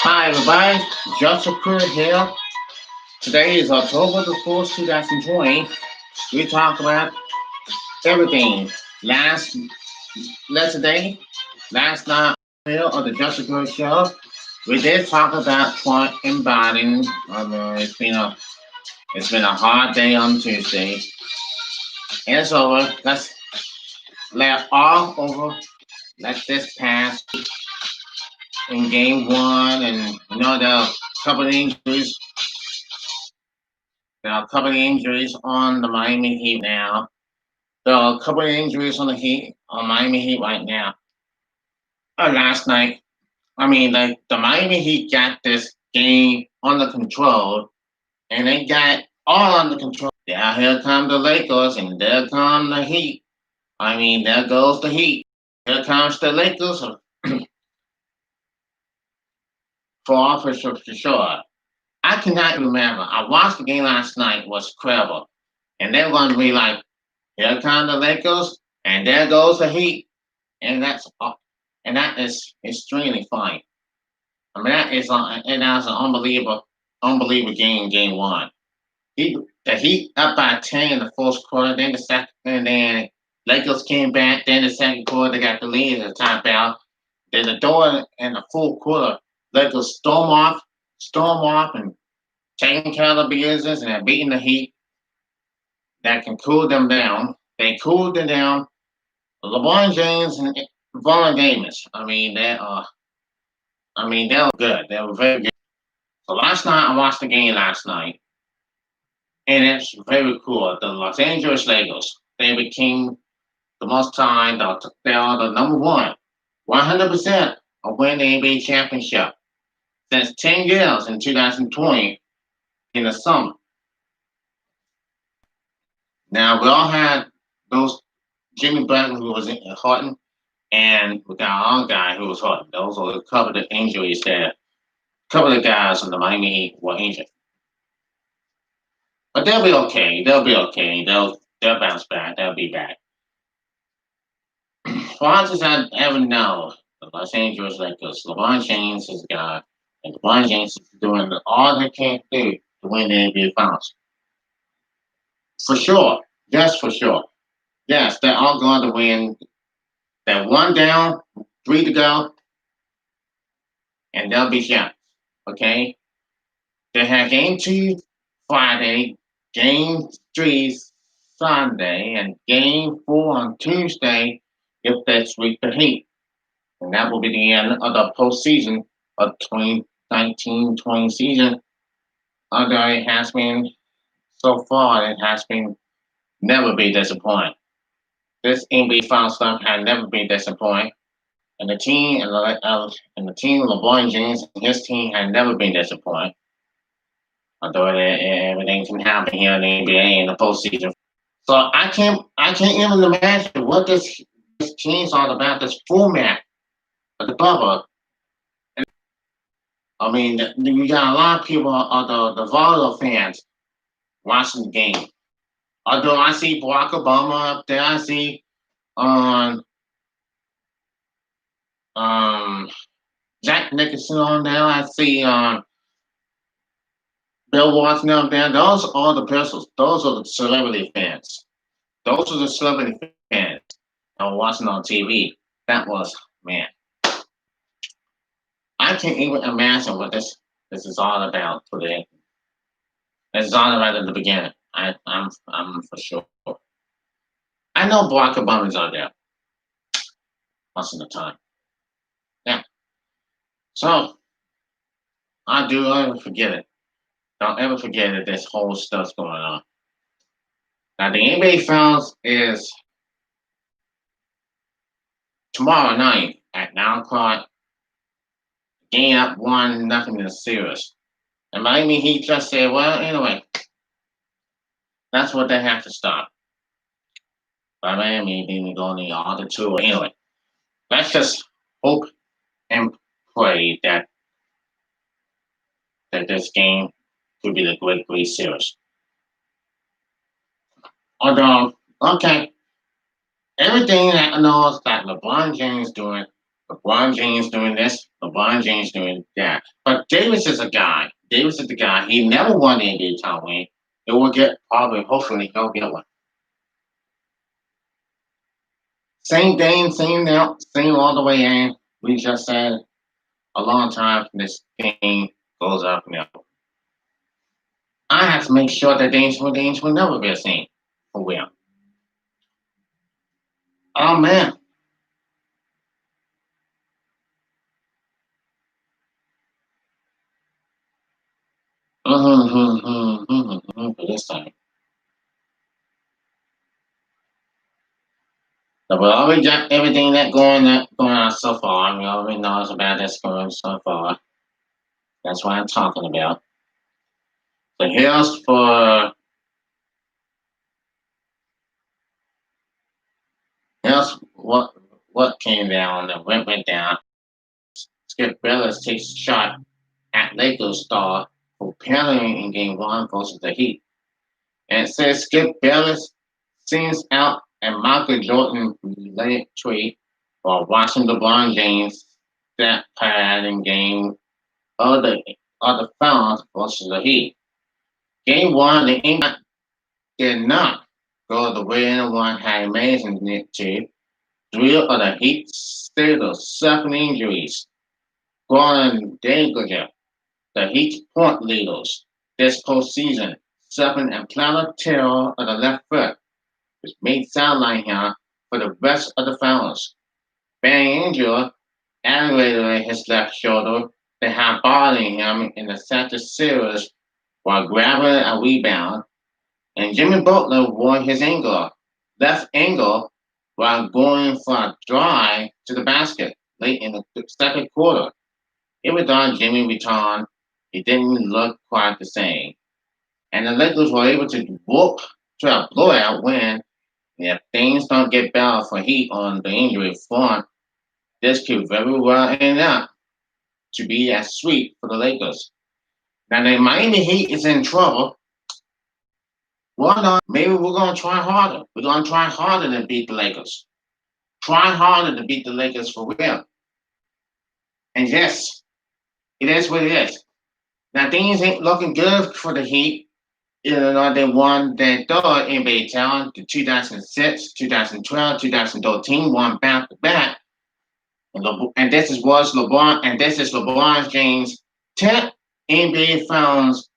Hi everybody, Joseph Crudup here. Today is October the 4th, 2020. We talk about everything. Yesterday, last night here on the Joseph Crudup Show, we did talk about point embodying. It's been a hard day on Tuesday. And it's over. Let's let all over. Let this pass in game one, and there are a couple of injuries. There are a couple of injuries on the Miami Heat now. There are a couple of injuries on Miami Heat right now. Last night, like the Miami Heat got this game under control, and they got all under control. Yeah, here come the Lakers, and there come the Heat. There goes the Heat. Here comes the Lakers for sure. I cannot remember. I watched the game last night. It was incredible, and they're going to be like, "Here come the Lakers, and there goes the Heat," and that is extremely funny. That's an unbelievable game one. The Heat up by 10 in the first quarter, then the second, and then Lakers came back. Then the second quarter, they got the lead at the top out. Then the door in the full quarter, Lakers storm off, and taking care of the business and beating the Heat. That can cool them down. They cooled them down. LeBron James and Von Davis. They were good. They were very good. So last night, I watched the game last night, and it's very cool. The Los Angeles Lakers, they became the most time. They are the number one, 100% of win the NBA championship since 10 years in 2020 in the summer. Now we all had those Jimmy Butler who was hurting, and we got our own guy who was hurting. Those are a couple of injuries there. A couple of guys in the Miami Heat were injured. But they'll be okay. They'll be okay. They'll bounce back. They'll be back. Far as I ever know, the Los Angeles Lakers, LeBron James is the guy, and LeBron James is doing all they can do to win the NBA Finals. For sure. Yes, for sure. Yes, they're all going to win. They're one down, three to go, and they'll be champions. Okay? They have game two Friday, game three Sunday, and game four on Tuesday if they sweep the Heat. And that will be the end of the postseason of 2019-20 season. Although it has been, so far, it has been never be disappointing. This NBA final stuff had never been disappointing. And the team, LeBron James and his team had never been disappointed. Although everything can happen here in the NBA in the postseason. So I can't even imagine what this team's all about. This format of the bubble. You got a lot of people, the volleyball fans, watching the game. Although I see Barack Obama up there, I see um um Jack Nicholson on there, I see Bill Watson up there. Those are the persons. Those are the celebrity fans. Those are the celebrity fans I was watching on TV. That was, man. I can't even imagine what this is all about today. This is all about in the beginning. I'm for sure. I know Barack Obama's on there most of the time. Yeah. So I do ever forget it. Don't ever forget that this whole stuff's going on. Now the NBA Finals is tomorrow night at 9 o'clock. Game up 1-0 in the series. And Miami Heat just said, well, anyway, that's what they have to stop. But Miami didn't go on the other two. Anyway, let's just hope and pray that this game could be the great series. Although, okay, everything that I know is that LeBron James doing LeBron James doing this, LeBron James doing that. But Davis is a guy. Davis is the guy. He never won the NBA title win. He will get probably, hopefully, he'll get one. Same thing, same now, same all the way in. We just said a long time this game goes up and up. I have to make sure that Dames will never be seen for real. Oh man. For this time. So we already got everything going on so far. We already know about this going so far. That's what I'm talking about. So here's what came down and went down. Skip Bayless takes a shot at Lakers star for penalty in game one versus the Heat. And it says Skip Bayless sends out a Michael Jordan related tweet while watching LeBron James stat pad in game of the finals versus the Heat. Game one, the England did not go the way anyone had imagined it to. Three of the Heat starters suffered injuries. Gordon Danger, the Heat point leaders this postseason, suffered a plantar tear of the left foot, which made sideline him for the rest of the finals. Being injured aggravated his left shoulder that had bothering him in the second series while grabbing a rebound, and Jimmy Butler wore his left ankle, while going for a drive to the basket late in the second quarter. Even though Jimmy returned, he didn't look quite the same. And the Lakers were able to whoop to a blowout win. If things don't get better for Heat on the injury front, this could very well end up to be a sweep for the Lakers. Now the Miami Heat is in trouble. Well, no, maybe we're gonna try harder. We're gonna try harder to beat the Lakers. Try harder to beat the Lakers for real. And yes, it is what it is. Now things ain't looking good for the Heat. You know, they won their third NBA title, the 2006, 2012, 2013, won back to back. And this is LeBron James' 10th NBA Finals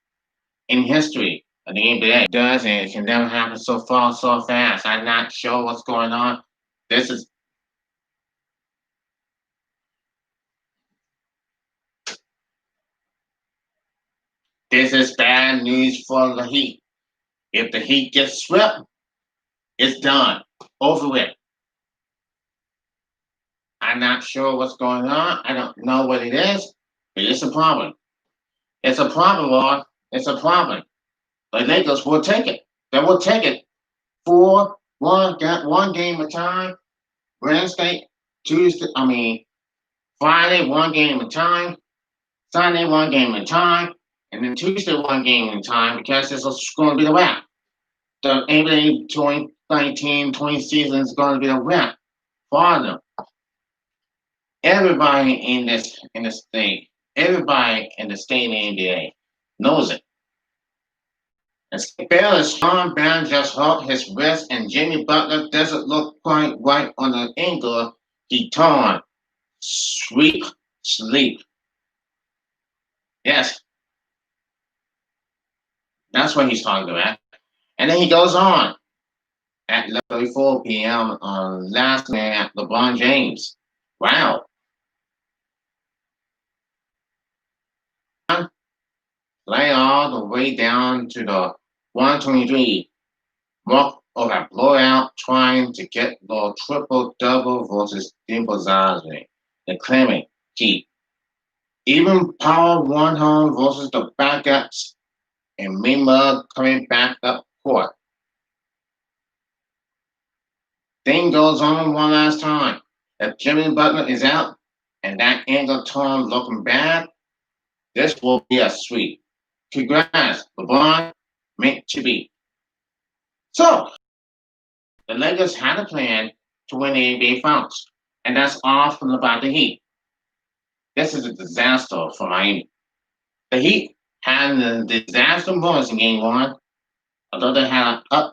in history of the NBA. It does, and it can never happen so far, so fast. I'm not sure what's going on. This is this is bad news for the Heat. If the Heat gets swept, it's done. Over with. I'm not sure what's going on. I don't know what it is, but it's a problem. It's a problem, Lord. It's a problem. The Lakers will take it. They will take it for one game at a time. Wednesday, Tuesday, Friday, one game at a time. Sunday, one game at a time. And then Tuesday, one game at a time, because this is going to be the wrap. The NBA 2019-20 season is going to be the wrap for them. Everybody in the state, everybody in the state NBA knows it. And Bayless Sean Brown just hurt his wrist, and Jimmy Butler doesn't look quite right on the ankle he torn. Sleep. Yes, that's what he's talking about. And then he goes on at 11:34 p.m. on last night, LeBron James. Wow. Play all the way down to the 123 mark of a blowout, trying to get the triple-double versus Dimple the claiming Heat. Even Power won home versus the backups, and Mima coming back up court. Thing goes on one last time. If Jimmy Butler is out and that ankle torn looking bad, this will be a sweep. Congrats, LeBron, meant to be. So, the Lakers had a plan to win the NBA Finals. And that's all from about the Heat. This is a disaster for Miami. The Heat had a disaster moments in game one, although they had a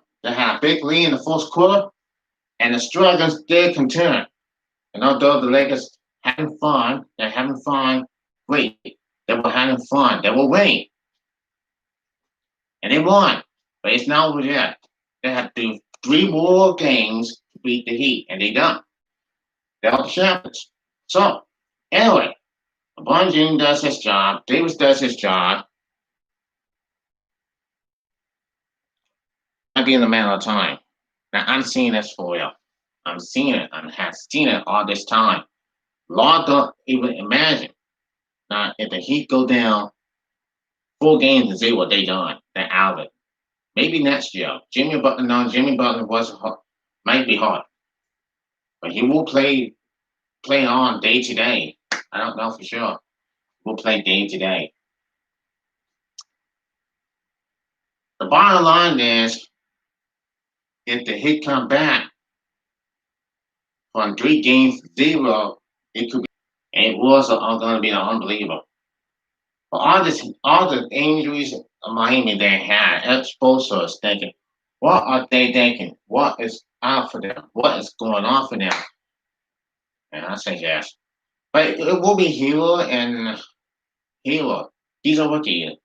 big lead in the first quarter, and the struggles did continue. And although the Lakers they're having fun, great. They were having fun. They were winning. And they won. But it's not over yet. They have to do three more games to beat the Heat, and they done. They're the champions. So, anyway, LeBron James does his job. Davis does his job. Might be in a matter of time. Now, I'm seeing this for real. I'm seeing it. I have seen it all this time. Law don't even imagine. Now, if the Heat go down 4 games and see what they done, they're out of it. Maybe next year. Jimmy Butler might be hard, but he will play on day to day. I don't know for sure. We'll play day to day. The bottom line is, if the Heat come back from 3 games 0, it could be. And it was going to be unbelievable. But all the injuries Miami they had exposed us thinking, what are they thinking? What is out for them? What is going on for them? And I say yes. But it will be Hero and Hero. He's a rookie.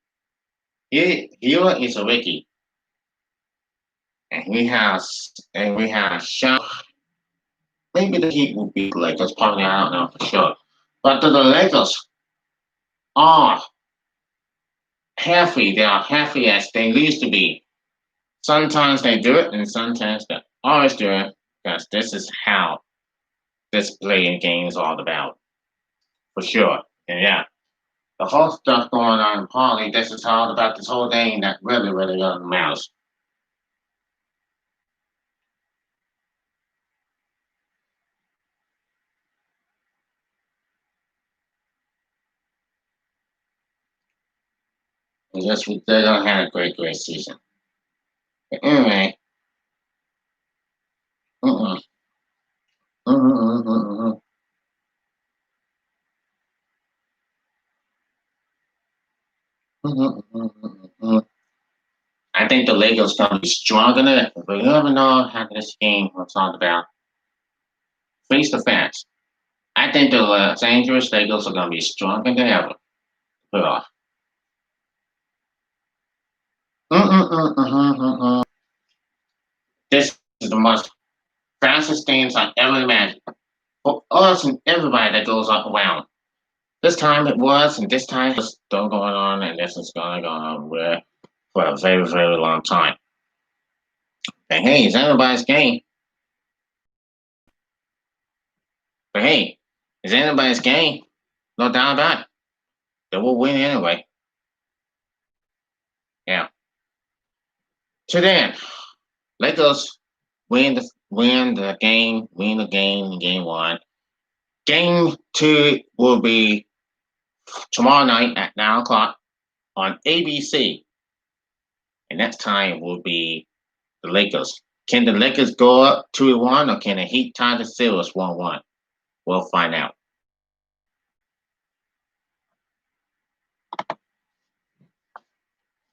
Hero is a rookie. And we have Sean. Maybe the Heat will be Lakers. Probably I don't know for sure. But the Lakers are healthy. They are healthy as they used to be. Sometimes they do it, and sometimes they always do it, because this is how this playing game is all about, for sure. And yeah, the whole stuff going on in Poly, this is all about this whole thing that really, really matters. And just they don't have a great season. But anyway, mm-mm, mm-mm, mm-mm, mm-mm, mm-mm, mm-mm. I think the Lakers gonna be stronger than it, but you never know how this game was all about. Face the facts. I think the Los Angeles Lakers are gonna be stronger than ever. Yeah. Mm-mm. This is the most fastest things I ever imagined. For us and everybody that goes up around. This time it was, and this time it's still going on, and this is going to go on for a very, very long time. And hey, it's anybody's game. But hey, it's anybody's game. No doubt about it. They will win anyway. Yeah. So then, Lakers win the game in game one. Game two will be tomorrow night at 9 o'clock on ABC. And next time will be the Lakers. Can the Lakers go up 2-1, or can the Heat tie the series 1-1? We'll find out.